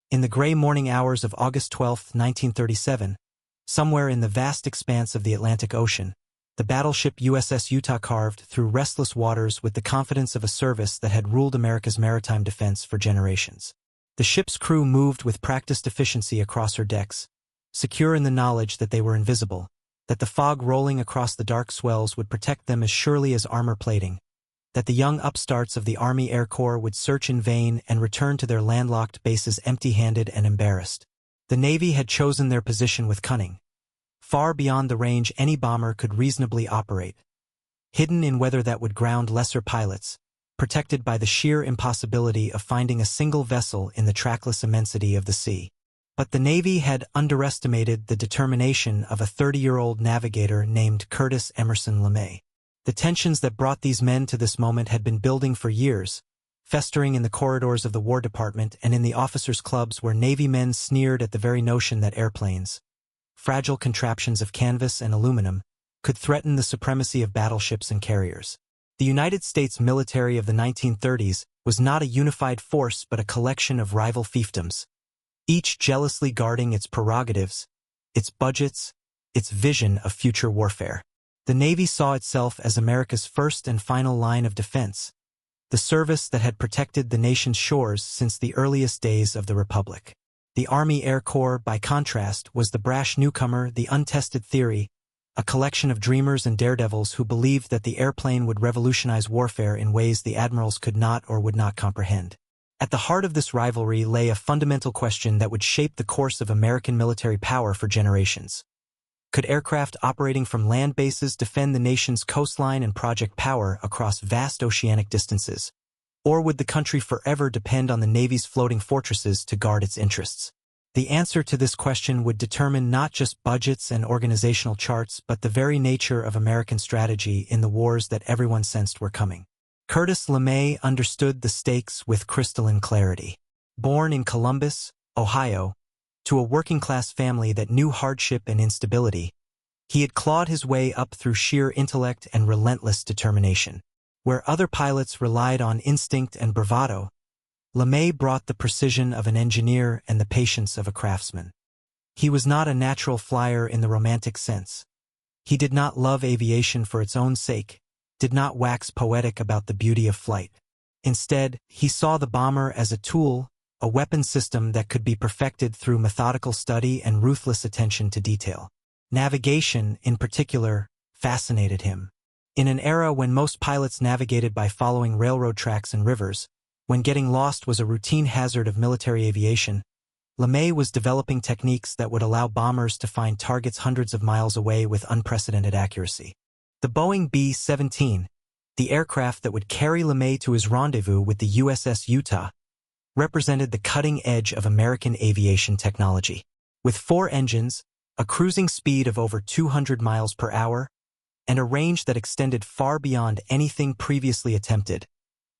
In the gray morning hours of August 12, 1937, somewhere in the vast expanse of the Atlantic Ocean, the battleship USS Utah carved through restless waters with the confidence of a service that had ruled America's maritime defense for generations. The ship's crew moved with practiced efficiency across her decks, secure in the knowledge that they were invisible, that the fog rolling across the dark swells would protect them as surely as armor plating, that the young upstarts of the Army Air Corps would search in vain and return to their landlocked bases empty-handed and embarrassed. The Navy had chosen their position with cunning, far beyond the range any bomber could reasonably operate, hidden in weather that would ground lesser pilots, protected by the sheer impossibility of finding a single vessel in the trackless immensity of the sea. But the Navy had underestimated the determination of a 30-year-old navigator named Curtis LeMay. The tensions that brought these men to this moment had been building for years, festering in the corridors of the War Department and in the officers' clubs where Navy men sneered at the very notion that airplanes, fragile contraptions of canvas and aluminum, could threaten the supremacy of battleships and carriers. The United States military of the 1930s was not a unified force but a collection of rival fiefdoms, each jealously guarding its prerogatives, its budgets, its vision of future warfare. The Navy saw itself as America's first and final line of defense, the service that had protected the nation's shores since the earliest days of the Republic. The Army Air Corps, by contrast, was the brash newcomer, the untested theory, a collection of dreamers and daredevils who believed that the airplane would revolutionize warfare in ways the admirals could not or would not comprehend. At the heart of this rivalry lay a fundamental question that would shape the course of American military power for generations. Could aircraft operating from land bases defend the nation's coastline and project power across vast oceanic distances? Or would the country forever depend on the Navy's floating fortresses to guard its interests? The answer to this question would determine not just budgets and organizational charts but the very nature of American strategy in the wars that everyone sensed were coming. Curtis LeMay understood the stakes with crystalline clarity. Born in Columbus, Ohio, to a working-class family that knew hardship and instability, he had clawed his way up through sheer intellect and relentless determination. Where other pilots relied on instinct and bravado, LeMay brought the precision of an engineer and the patience of a craftsman. He was not a natural flyer in the romantic sense. He did not love aviation for its own sake, did not wax poetic about the beauty of flight. Instead, he saw the bomber as a tool, a weapon system that could be perfected through methodical study and ruthless attention to detail. Navigation, in particular, fascinated him. In an era when most pilots navigated by following railroad tracks and rivers, when getting lost was a routine hazard of military aviation, LeMay was developing techniques that would allow bombers to find targets hundreds of miles away with unprecedented accuracy. The Boeing B-17, the aircraft that would carry LeMay to his rendezvous with the USS Utah, represented the cutting edge of American aviation technology. With 4 engines, a cruising speed of over 200 miles per hour, and a range that extended far beyond anything previously attempted,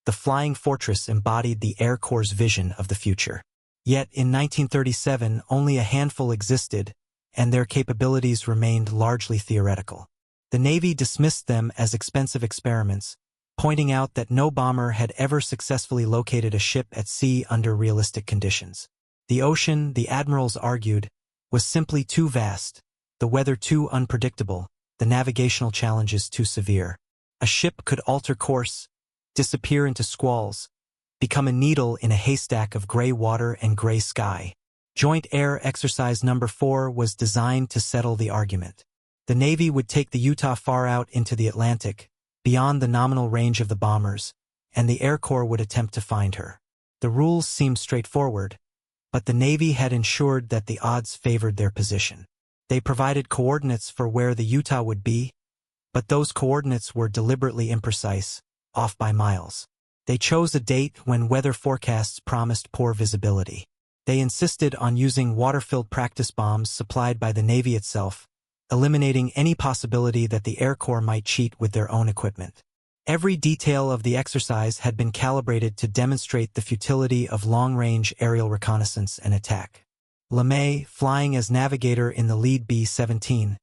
the Flying Fortress embodied the Air Corps' vision of the future. Yet in 1937, only a handful existed, and their capabilities remained largely theoretical. The Navy dismissed them as expensive experiments, pointing out that no bomber had ever successfully located a ship at sea under realistic conditions. The ocean, the admirals argued, was simply too vast, the weather too unpredictable, the navigational challenges too severe. A ship could alter course, disappear into squalls, become a needle in a haystack of gray water and gray sky. Joint Air Exercise No. 4 was designed to settle the argument. The Navy would take the Utah far out into the Atlantic, beyond the nominal range of the bombers, and the Air Corps would attempt to find her. The rules seemed straightforward, but the Navy had ensured that the odds favored their position. They provided coordinates for where the Utah would be, but those coordinates were deliberately imprecise, off by miles. They chose a date when weather forecasts promised poor visibility. They insisted on using water-filled practice bombs supplied by the Navy itself, eliminating any possibility that the Air Corps might cheat with their own equipment. Every detail of the exercise had been calibrated to demonstrate the futility of long-range aerial reconnaissance and attack. LeMay, flying as navigator in the lead B-17,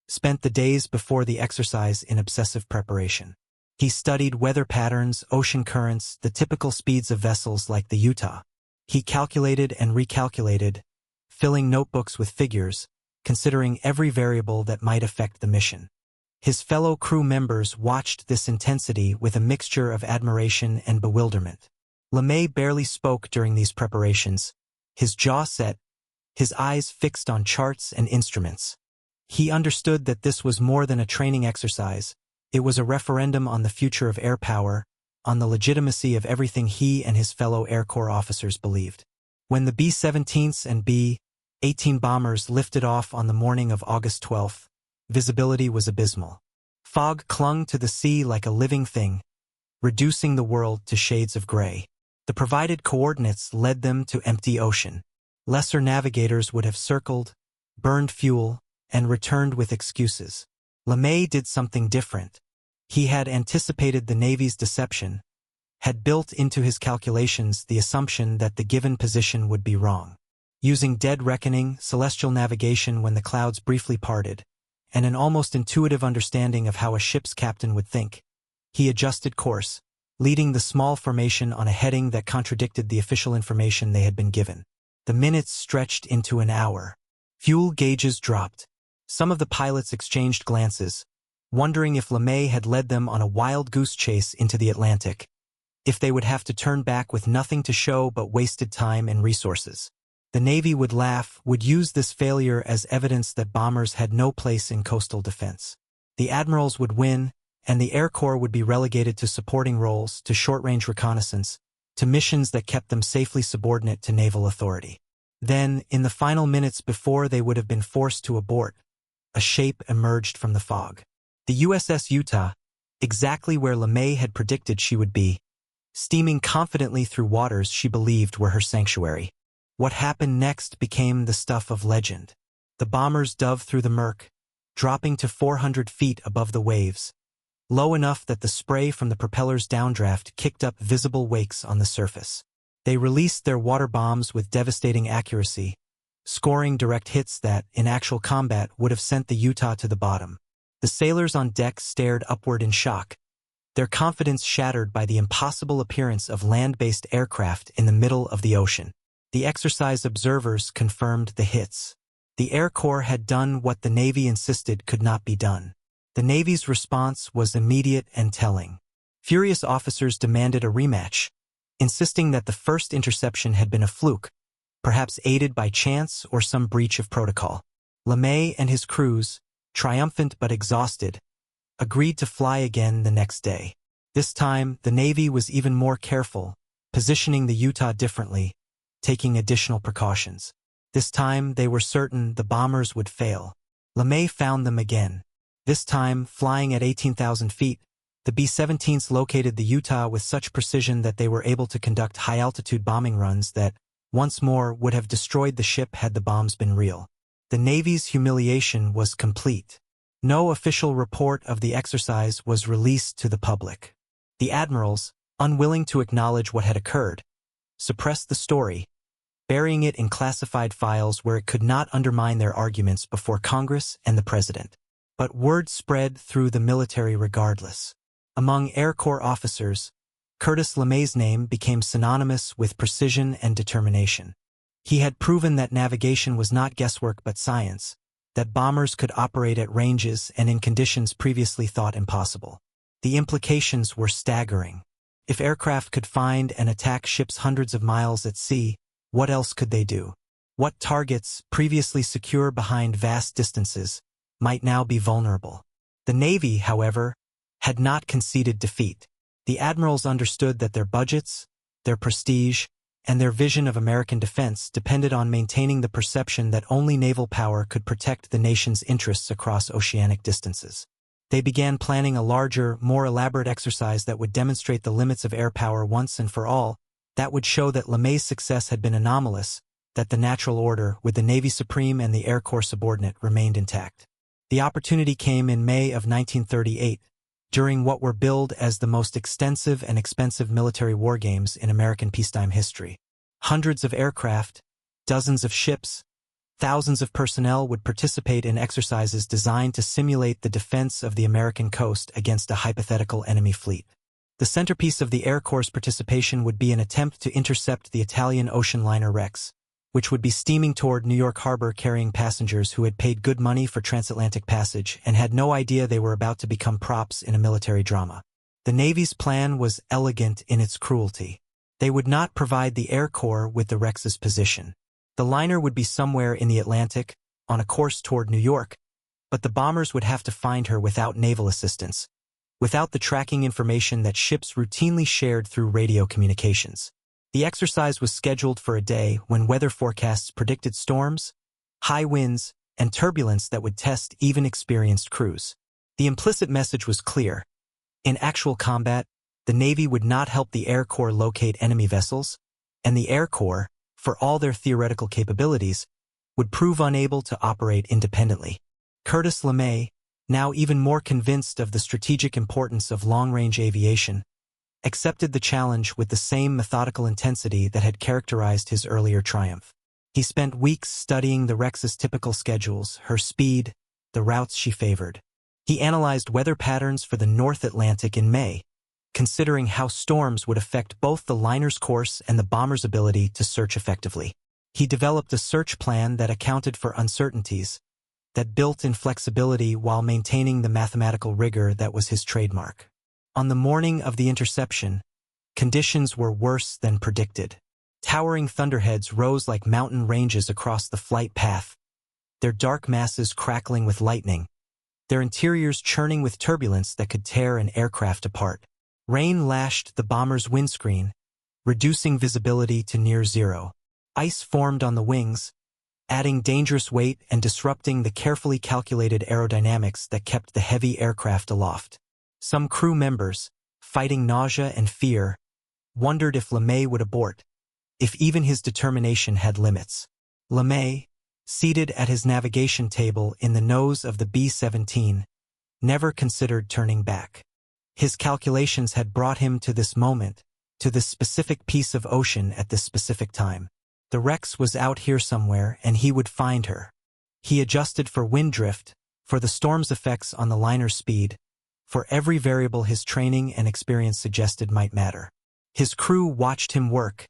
spent the days before the exercise in obsessive preparation. He studied weather patterns, ocean currents, the typical speeds of vessels like the Utah. He calculated and recalculated, filling notebooks with figures, considering every variable that might affect the mission. His fellow crew members watched this intensity with a mixture of admiration and bewilderment. LeMay barely spoke during these preparations, his jaw set, his eyes fixed on charts and instruments. He understood that this was more than a training exercise. It was a referendum on the future of air power, on the legitimacy of everything he and his fellow Air Corps officers believed. When the B-17s and B-18 bombers lifted off on the morning of August 12th, visibility was abysmal. Fog clung to the sea like a living thing, reducing the world to shades of gray. The provided coordinates led them to empty ocean. Lesser navigators would have circled, burned fuel, and returned with excuses. LeMay did something different. He had anticipated the Navy's deception, had built into his calculations the assumption that the given position would be wrong. Using dead reckoning, celestial navigation when the clouds briefly parted, and an almost intuitive understanding of how a ship's captain would think, he adjusted course, leading the small formation on a heading that contradicted the official information they had been given. The minutes stretched into an hour. Fuel gauges dropped. Some of the pilots exchanged glances, wondering if LeMay had led them on a wild goose chase into the Atlantic, if they would have to turn back with nothing to show but wasted time and resources. The Navy would laugh, would use this failure as evidence that bombers had no place in coastal defense. The admirals would win, and the Air Corps would be relegated to supporting roles, to short-range reconnaissance, to missions that kept them safely subordinate to naval authority. Then, in the final minutes before they would have been forced to abort, a shape emerged from the fog. The USS Utah, exactly where LeMay had predicted she would be, steaming confidently through waters she believed were her sanctuary. What happened next became the stuff of legend. The bombers dove through the murk, dropping to 400 feet above the waves, low enough that the spray from the propeller's downdraft kicked up visible wakes on the surface. They released their water bombs with devastating accuracy, scoring direct hits that, in actual combat, would have sent the Utah to the bottom. The sailors on deck stared upward in shock, their confidence shattered by the impossible appearance of land-based aircraft in the middle of the ocean. The exercise observers confirmed the hits. The Air Corps had done what the Navy insisted could not be done. The Navy's response was immediate and telling. Furious officers demanded a rematch, insisting that the first interception had been a fluke, perhaps aided by chance or some breach of protocol. LeMay and his crews, triumphant but exhausted, agreed to fly again the next day. This time, the Navy was even more careful, positioning the Utah differently, taking additional precautions. This time, they were certain the bombers would fail. LeMay found them again. This time, flying at 18,000 feet, the B-17s located the Utah with such precision that they were able to conduct high-altitude bombing runs that, once more, would have destroyed the ship had the bombs been real. The Navy's humiliation was complete. No official report of the exercise was released to the public. The admirals, unwilling to acknowledge what had occurred, suppressed the story, burying it in classified files where it could not undermine their arguments before Congress and the President. But word spread through the military regardless. Among Air Corps officers, Curtis LeMay's name became synonymous with precision and determination. He had proven that navigation was not guesswork but science, that bombers could operate at ranges and in conditions previously thought impossible. The implications were staggering. If aircraft could find and attack ships hundreds of miles at sea, what else could they do? What targets, previously secure behind vast distances, might now be vulnerable? The Navy, however, had not conceded defeat. The admirals understood that their budgets, their prestige, and their vision of American defense depended on maintaining the perception that only naval power could protect the nation's interests across oceanic distances. They began planning a larger, more elaborate exercise that would demonstrate the limits of air power once and for all, that would show that LeMay's success had been anomalous, that the natural order, with the Navy Supreme and the Air Corps subordinate, remained intact. The opportunity came in May of 1938, during what were billed as the most extensive and expensive military war games in American peacetime history. Hundreds of aircraft, dozens of ships, thousands of personnel would participate in exercises designed to simulate the defense of the American coast against a hypothetical enemy fleet. The centerpiece of the Air Corps' participation would be an attempt to intercept the Italian ocean liner Rex, which would be steaming toward New York Harbor carrying passengers who had paid good money for transatlantic passage and had no idea they were about to become props in a military drama. The Navy's plan was elegant in its cruelty. They would not provide the Air Corps with the Rex's position. The liner would be somewhere in the Atlantic, on a course toward New York, but the bombers would have to find her without naval assistance, without the tracking information that ships routinely shared through radio communications. The exercise was scheduled for a day when weather forecasts predicted storms, high winds, and turbulence that would test even experienced crews. The implicit message was clear. In actual combat, the Navy would not help the Air Corps locate enemy vessels, and the Air Corps, for all their theoretical capabilities, would prove unable to operate independently. Curtis LeMay, now even more convinced of the strategic importance of long-range aviation, accepted the challenge with the same methodical intensity that had characterized his earlier triumph. He spent weeks studying the Rex's typical schedules, her speed, the routes she favored. He analyzed weather patterns for the North Atlantic in May, considering how storms would affect both the liner's course and the bomber's ability to search effectively. He developed a search plan that accounted for uncertainties, that built in flexibility while maintaining the mathematical rigor that was his trademark. On the morning of the interception, conditions were worse than predicted. Towering thunderheads rose like mountain ranges across the flight path, their dark masses crackling with lightning, their interiors churning with turbulence that could tear an aircraft apart. Rain lashed the bomber's windscreen, reducing visibility to near zero. Ice formed on the wings, adding dangerous weight and disrupting the carefully calculated aerodynamics that kept the heavy aircraft aloft. Some crew members, fighting nausea and fear, wondered if LeMay would abort, if even his determination had limits. LeMay, seated at his navigation table in the nose of the B-17, never considered turning back. His calculations had brought him to this moment, to this specific piece of ocean at this specific time. The Rex was out here somewhere, and he would find her. He adjusted for wind drift, for the storm's effects on the liner's speed, for every variable his training and experience suggested might matter. His crew watched him work,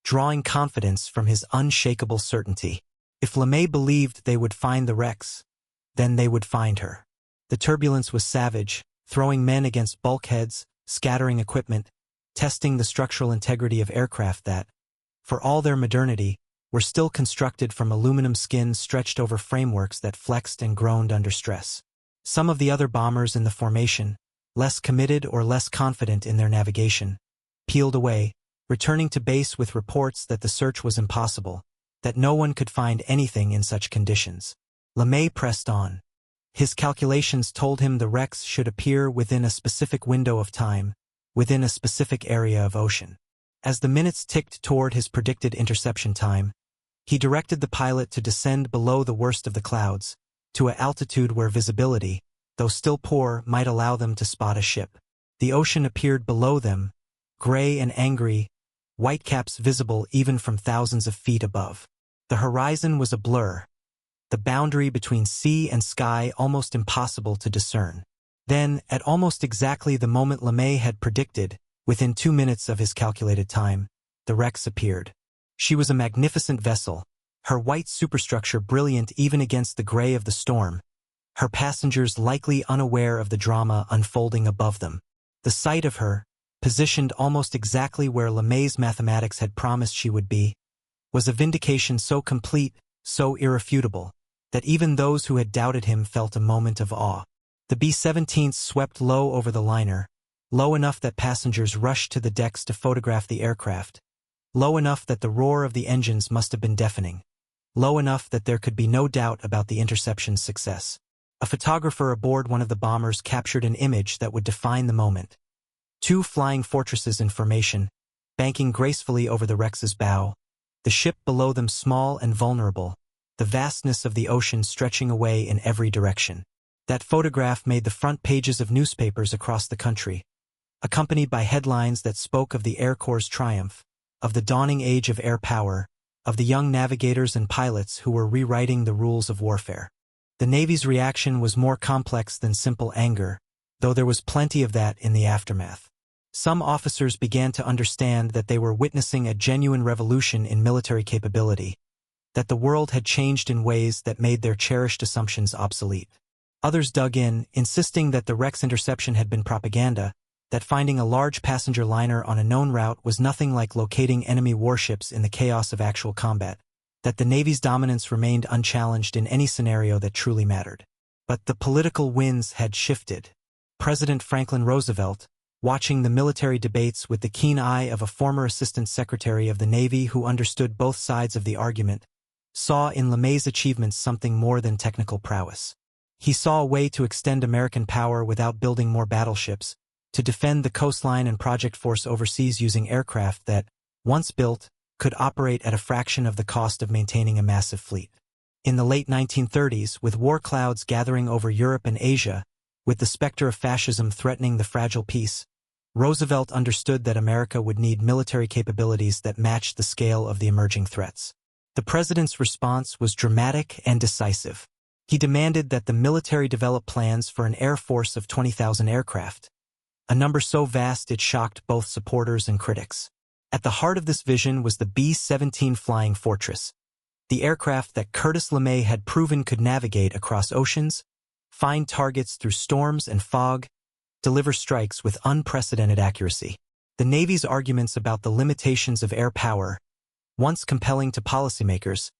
drawing confidence from his unshakable certainty. If LeMay believed they would find the Rex, then they would find her. The turbulence was savage, throwing men against bulkheads, scattering equipment, testing the structural integrity of aircraft that, for all their modernity, were still constructed from aluminum skins stretched over frameworks that flexed and groaned under stress. Some of the other bombers in the formation, less committed or less confident in their navigation, peeled away, returning to base with reports that the search was impossible, that no one could find anything in such conditions. LeMay pressed on. His calculations told him the Rex should appear within a specific window of time, within a specific area of ocean. As the minutes ticked toward his predicted interception time, he directed the pilot to descend below the worst of the clouds, to an altitude where visibility, though still poor, might allow them to spot a ship. The ocean appeared below them, gray and angry, whitecaps visible even from thousands of feet above. The horizon was a blur, the boundary between sea and sky almost impossible to discern. Then, at almost exactly the moment LeMay had predicted, within 2 minutes of his calculated time, the Rex appeared. She was a magnificent vessel, her white superstructure brilliant even against the gray of the storm, her passengers likely unaware of the drama unfolding above them. The sight of her, positioned almost exactly where LeMay's mathematics had promised she would be, was a vindication so complete, so irrefutable, that even those who had doubted him felt a moment of awe. The B-17 swept low over the liner, low enough that passengers rushed to the decks to photograph the aircraft, low enough that the roar of the engines must have been deafening, low enough that there could be no doubt about the interception's success. A photographer aboard one of the bombers captured an image that would define the moment. 2 flying fortresses in formation, banking gracefully over the Rex's bow, the ship below them small and vulnerable, the vastness of the ocean stretching away in every direction. That photograph made the front pages of newspapers across the country, accompanied by headlines that spoke of the Air Corps' triumph, of the dawning age of air power, of the young navigators and pilots who were rewriting the rules of warfare. The Navy's reaction was more complex than simple anger, though there was plenty of that in the aftermath. Some officers began to understand that they were witnessing a genuine revolution in military capability, that the world had changed in ways that made their cherished assumptions obsolete. Others dug in, insisting that the wreck's interception had been propaganda, that finding a large passenger liner on a known route was nothing like locating enemy warships in the chaos of actual combat, that the Navy's dominance remained unchallenged in any scenario that truly mattered. But the political winds had shifted. President Franklin Roosevelt, watching the military debates with the keen eye of a former Assistant Secretary of the Navy who understood both sides of the argument, saw in LeMay's achievements something more than technical prowess. He saw a way to extend American power without building more battleships, to defend the coastline and project force overseas using aircraft that, once built, could operate at a fraction of the cost of maintaining a massive fleet. In the late 1930s, with war clouds gathering over Europe and Asia, with the specter of fascism threatening the fragile peace, Roosevelt understood that America would need military capabilities that matched the scale of the emerging threats. The president's response was dramatic and decisive. He demanded that the military develop plans for an air force of 20,000 aircraft, a number so vast it shocked both supporters and critics. At the heart of this vision was the B-17 Flying Fortress, the aircraft that Curtis LeMay had proven could navigate across oceans, find targets through storms and fog, deliver strikes with unprecedented accuracy. The Navy's arguments about the limitations of air power, once compelling to policymakers,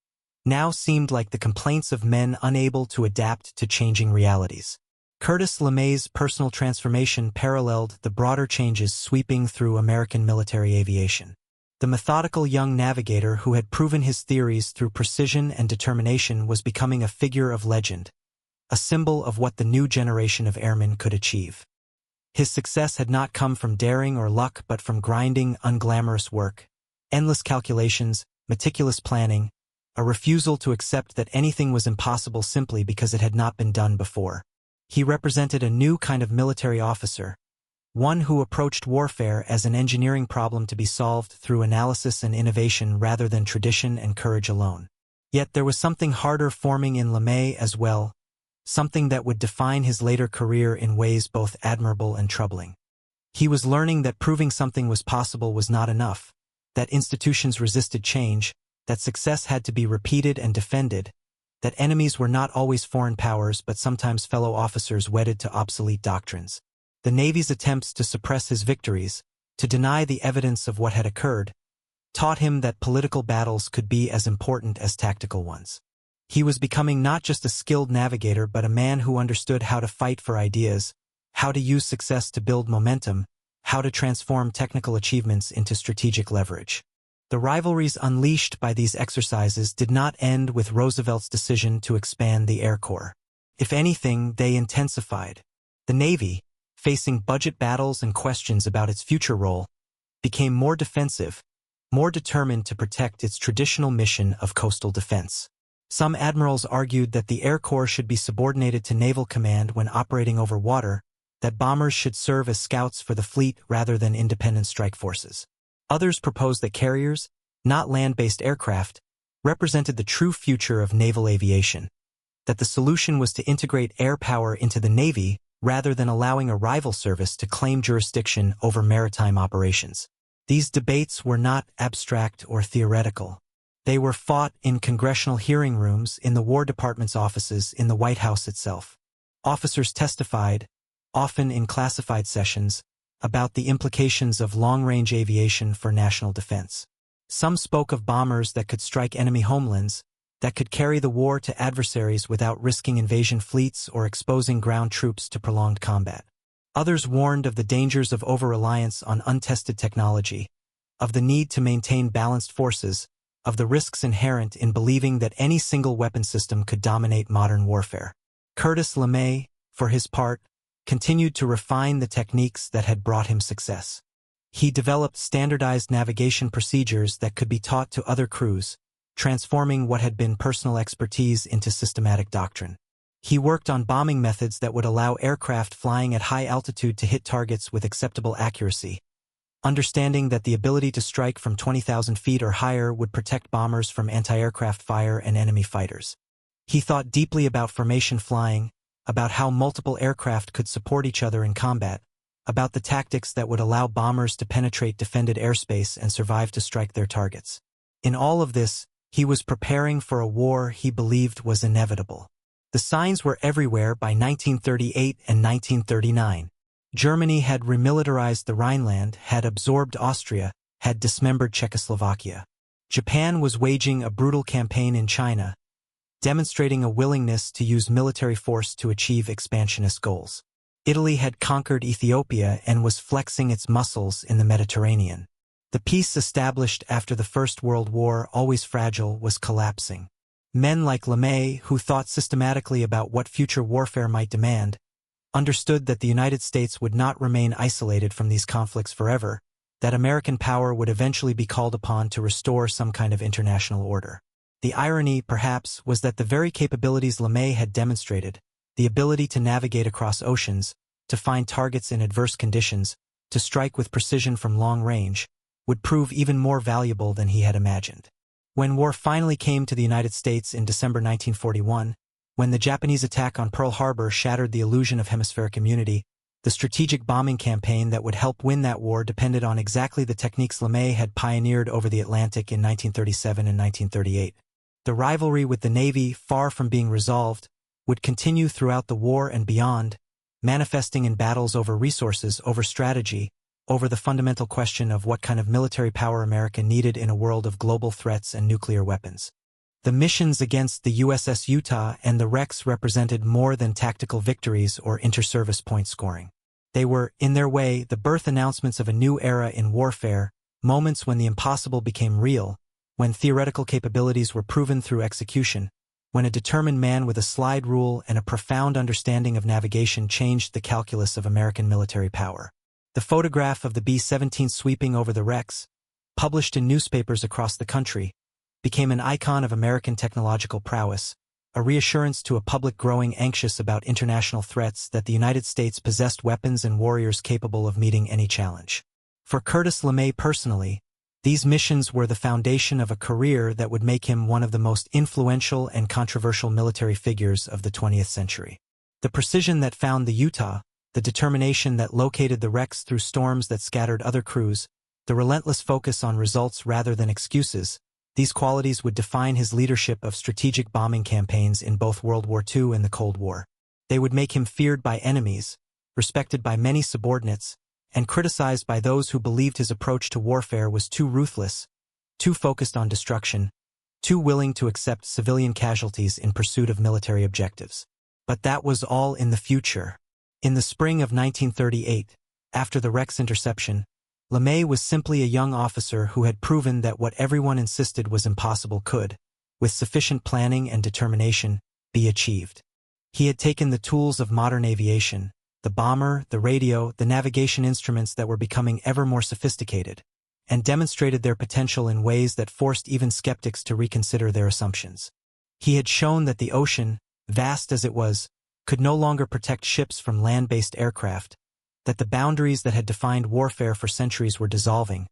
now seemed like the complaints of men unable to adapt to changing realities. Curtis LeMay's personal transformation paralleled the broader changes sweeping through American military aviation. The methodical young navigator who had proven his theories through precision and determination was becoming a figure of legend, a symbol of what the new generation of airmen could achieve. His success had not come from daring or luck but from grinding, unglamorous work, endless calculations, meticulous planning, a refusal to accept that anything was impossible simply because it had not been done before. He represented a new kind of military officer, one who approached warfare as an engineering problem to be solved through analysis and innovation rather than tradition and courage alone. Yet there was something harder forming in LeMay as well, something that would define his later career in ways both admirable and troubling. He was learning that proving something was possible was not enough, that institutions resisted change, that success had to be repeated and defended, that enemies were not always foreign powers but sometimes fellow officers wedded to obsolete doctrines. The Navy's attempts to suppress his victories, to deny the evidence of what had occurred, taught him that political battles could be as important as tactical ones. He was becoming not just a skilled navigator but a man who understood how to fight for ideas, how to use success to build momentum, how to transform technical achievements into strategic leverage. The rivalries unleashed by these exercises did not end with Roosevelt's decision to expand the Air Corps. If anything, they intensified. The Navy, facing budget battles and questions about its future role, became more defensive, more determined to protect its traditional mission of coastal defense. Some admirals argued that the Air Corps should be subordinated to naval command when operating over water, that bombers should serve as scouts for the fleet rather than independent strike forces. Others proposed that carriers, not land-based aircraft, represented the true future of naval aviation, that the solution was to integrate air power into the Navy rather than allowing a rival service to claim jurisdiction over maritime operations. These debates were not abstract or theoretical. They were fought in congressional hearing rooms, in the War Department's offices, in the White House itself. Officers testified, often in classified sessions, about the implications of long-range aviation for national defense. Some spoke of bombers that could strike enemy homelands, that could carry the war to adversaries without risking invasion fleets or exposing ground troops to prolonged combat. Others warned of the dangers of over-reliance on untested technology, of the need to maintain balanced forces, of the risks inherent in believing that any single weapon system could dominate modern warfare. Curtis LeMay, for his part, continued to refine the techniques that had brought him success. He developed standardized navigation procedures that could be taught to other crews, transforming what had been personal expertise into systematic doctrine. He worked on bombing methods that would allow aircraft flying at high altitude to hit targets with acceptable accuracy, understanding that the ability to strike from 20,000 feet or higher would protect bombers from anti-aircraft fire and enemy fighters. He thought deeply about formation flying, about how multiple aircraft could support each other in combat, about the tactics that would allow bombers to penetrate defended airspace and survive to strike their targets. In all of this, he was preparing for a war he believed was inevitable. The signs were everywhere by 1938 and 1939. Germany had remilitarized the Rhineland, had absorbed Austria, had dismembered Czechoslovakia. Japan was waging a brutal campaign in China, demonstrating a willingness to use military force to achieve expansionist goals. Italy had conquered Ethiopia and was flexing its muscles in the Mediterranean. The peace established after the First World War, always fragile, was collapsing. Men like LeMay, who thought systematically about what future warfare might demand, understood that the United States would not remain isolated from these conflicts forever, that American power would eventually be called upon to restore some kind of international order. The irony, perhaps, was that the very capabilities LeMay had demonstrated, the ability to navigate across oceans, to find targets in adverse conditions, to strike with precision from long range, would prove even more valuable than he had imagined. When war finally came to the United States in December 1941, when the Japanese attack on Pearl Harbor shattered the illusion of hemispheric immunity, the strategic bombing campaign that would help win that war depended on exactly the techniques LeMay had pioneered over the Atlantic in 1937 and 1938. The rivalry with the Navy, far from being resolved, would continue throughout the war and beyond, manifesting in battles over resources, over strategy, over the fundamental question of what kind of military power America needed in a world of global threats and nuclear weapons. The missions against the USS Utah and the wrecks represented more than tactical victories or inter-service point scoring. They were, in their way, the birth announcements of a new era in warfare, moments when the impossible became real, when theoretical capabilities were proven through execution, when a determined man with a slide rule and a profound understanding of navigation changed the calculus of American military power. The photograph of the B-17 sweeping over the wrecks, published in newspapers across the country, became an icon of American technological prowess, a reassurance to a public growing anxious about international threats that the United States possessed weapons and warriors capable of meeting any challenge. For Curtis LeMay personally, these missions were the foundation of a career that would make him one of the most influential and controversial military figures of the 20th century. The precision that found the Utah, the determination that located the wrecks through storms that scattered other crews, the relentless focus on results rather than excuses, these qualities would define his leadership of strategic bombing campaigns in both World War II and the Cold War. They would make him feared by enemies, respected by many subordinates, and criticized by those who believed his approach to warfare was too ruthless, too focused on destruction, too willing to accept civilian casualties in pursuit of military objectives. But that was all in the future. In the spring of 1938, after the wreck's interception, LeMay was simply a young officer who had proven that what everyone insisted was impossible could, with sufficient planning and determination, be achieved. He had taken the tools of modern aviation, the bomber, the radio, the navigation instruments that were becoming ever more sophisticated, and demonstrated their potential in ways that forced even skeptics to reconsider their assumptions. He had shown that the ocean, vast as it was, could no longer protect ships from land-based aircraft, that the boundaries that had defined warfare for centuries were dissolving,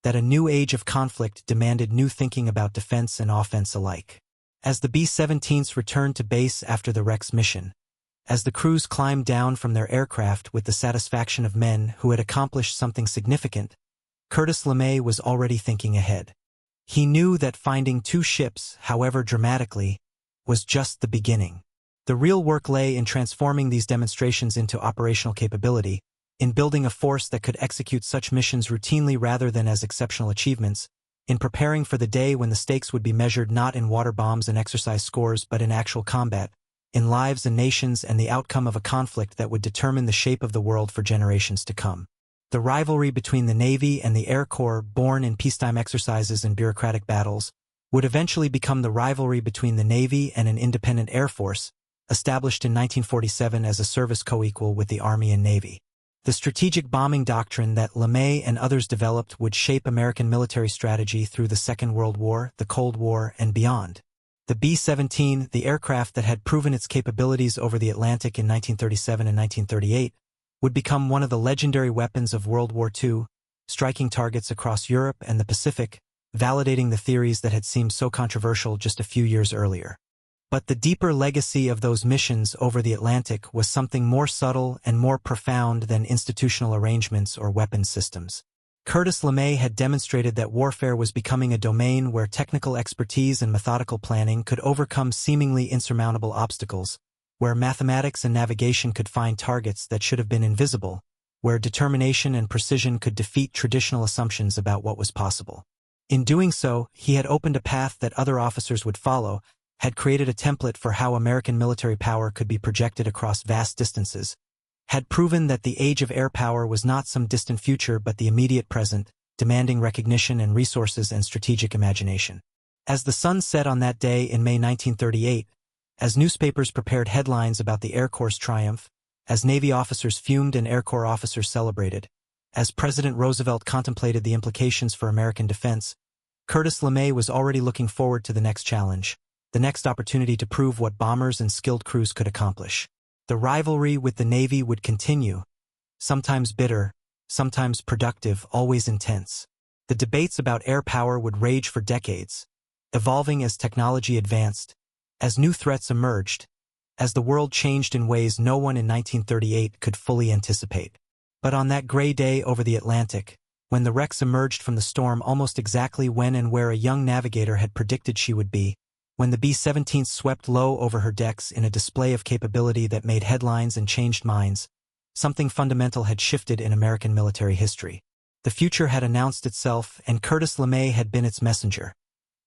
that a new age of conflict demanded new thinking about defense and offense alike. As the B-17s returned to base after the wreck's mission, as the crews climbed down from their aircraft with the satisfaction of men who had accomplished something significant, Curtis LeMay was already thinking ahead. He knew that finding two ships, however dramatically, was just the beginning. The real work lay in transforming these demonstrations into operational capability, in building a force that could execute such missions routinely rather than as exceptional achievements, in preparing for the day when the stakes would be measured not in water bombs and exercise scores but in actual combat, in lives and nations and the outcome of a conflict that would determine the shape of the world for generations to come. The rivalry between the Navy and the Air Corps, born in peacetime exercises and bureaucratic battles, would eventually become the rivalry between the Navy and an independent Air Force, established in 1947 as a service co-equal with the Army and Navy. The strategic bombing doctrine that LeMay and others developed would shape American military strategy through the Second World War, the Cold War, and beyond. The B-17, the aircraft that had proven its capabilities over the Atlantic in 1937 and 1938, would become one of the legendary weapons of World War II, striking targets across Europe and the Pacific, validating the theories that had seemed so controversial just a few years earlier. But the deeper legacy of those missions over the Atlantic was something more subtle and more profound than institutional arrangements or weapons systems. Curtis LeMay had demonstrated that warfare was becoming a domain where technical expertise and methodical planning could overcome seemingly insurmountable obstacles, where mathematics and navigation could find targets that should have been invisible, where determination and precision could defeat traditional assumptions about what was possible. In doing so, he had opened a path that other officers would follow, had created a template for how American military power could be projected across vast distances, had proven that the age of air power was not some distant future but the immediate present, demanding recognition and resources and strategic imagination. As the sun set on that day in May 1938, as newspapers prepared headlines about the Air Corps' triumph, as Navy officers fumed and Air Corps officers celebrated, as President Roosevelt contemplated the implications for American defense, Curtis LeMay was already looking forward to the next challenge, the next opportunity to prove what bombers and skilled crews could accomplish. The rivalry with the Navy would continue, sometimes bitter, sometimes productive, always intense. The debates about air power would rage for decades, evolving as technology advanced, as new threats emerged, as the world changed in ways no one in 1938 could fully anticipate. But on that gray day over the Atlantic, when the wrecks emerged from the storm almost exactly when and where a young navigator had predicted she would be, when the B-17 swept low over her decks in a display of capability that made headlines and changed minds, something fundamental had shifted in American military history. The future had announced itself, and Curtis LeMay had been its messenger.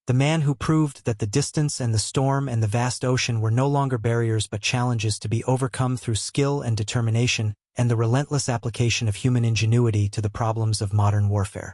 The man who proved that the distance and the storm and the vast ocean were no longer barriers but challenges to be overcome through skill and determination and the relentless application of human ingenuity to the problems of modern warfare.